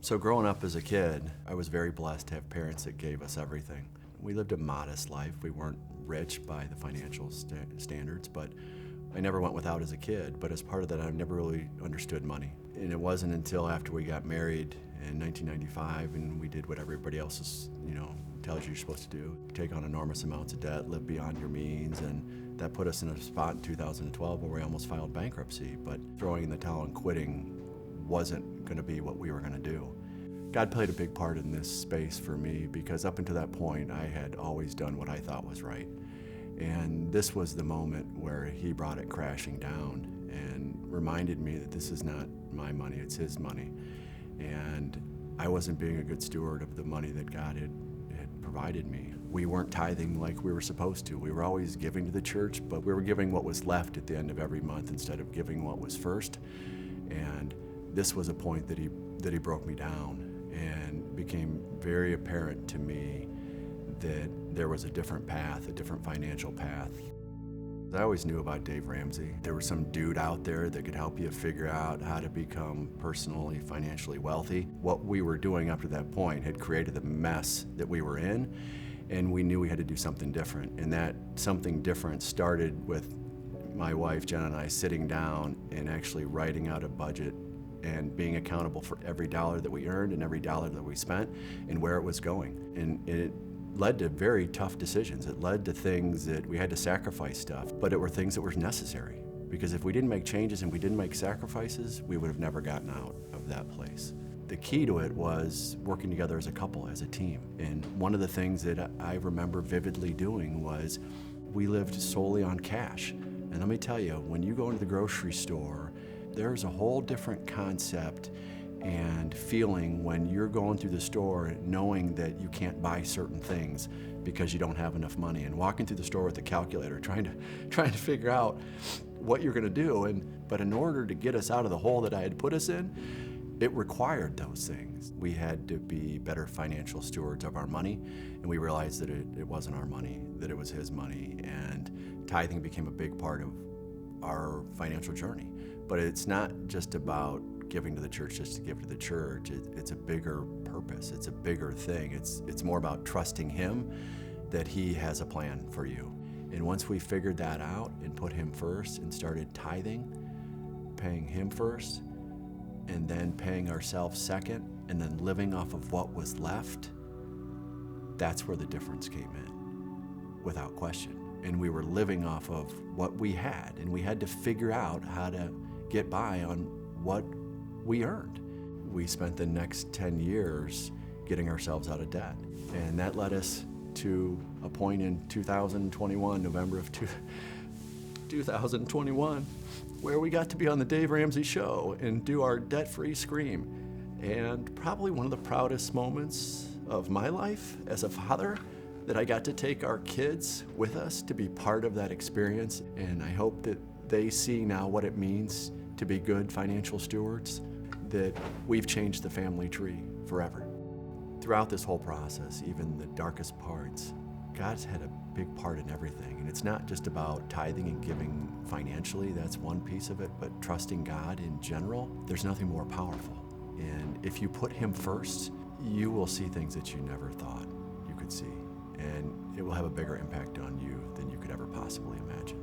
So growing up as a kid, I was very blessed to have parents that gave us everything. We lived a modest life. We weren't rich by the financial standards, but I never went without as a kid. But as part of that, I never really understood money. And it wasn't until after we got married in 1995 and we did what everybody else is, tells you you're supposed to do. Take on enormous amounts of debt, live beyond your means, and that put us in a spot in 2012 where we almost filed bankruptcy. But throwing in the towel and quitting wasn't going to be what we were going to do. God played a big part in this space for me because up until that point, I had always done what I thought was right. And this was the moment where He brought it crashing down and reminded me that this is not my money, it's His money. And I wasn't being a good steward of the money that God had provided me. We weren't tithing like we were supposed to. We were always giving to the church, but we were giving what was left at the end of every month instead of giving what was first. And this was a point that he broke me down, and became very apparent to me that there was a different path, a different financial path. I always knew about Dave Ramsey. There was some dude out there that could help you figure out how to become personally, financially wealthy. What we were doing up to that point had created the mess that we were in, and we knew we had to do something different. And that something different started with my wife, Jen, and I sitting down and actually writing out a budget and being accountable for every dollar that we earned and every dollar that we spent and where it was going. And it led to very tough decisions. It led to things that we had to sacrifice stuff, but it were things that were necessary. Because if we didn't make changes and we didn't make sacrifices, we would have never gotten out of that place. The key to it was working together as a couple, as a team. And one of the things that I remember vividly doing was we lived solely on cash. And let me tell you, when you go into the grocery store, there's a whole different concept and feeling when you're going through the store knowing that you can't buy certain things because you don't have enough money, and walking through the store with a calculator trying to figure out what you're going to do. But in order to get us out of the hole that I had put us in, it required those things. We had to be better financial stewards of our money, and we realized that it wasn't our money, that it was His money, and tithing became a big part of our financial journey. But it's not just about giving to the church just to give to the church. It's a bigger purpose. It's a bigger thing. It's more about trusting Him that He has a plan for you. And once we figured that out and put Him first and started tithing, paying Him first, and then paying ourselves second, and then living off of what was left, that's where the difference came in, without question. And we were living off of what we had, and we had to figure out how to get by on what we earned. We spent the next 10 years getting ourselves out of debt. And that led us to a point in 2021, November of 2021, where we got to be on the Dave Ramsey Show and do our debt-free scream. And probably one of the proudest moments of my life as a father, that I got to take our kids with us to be part of that experience. And I hope that they see now what it means to be good financial stewards, that we've changed the family tree forever. Throughout this whole process, even the darkest parts, God's had a big part in everything. And it's not just about tithing and giving financially, that's one piece of it, but trusting God in general, there's nothing more powerful. And if you put Him first, you will see things that you never thought you could see. And it will have a bigger impact on you than you could ever possibly imagine.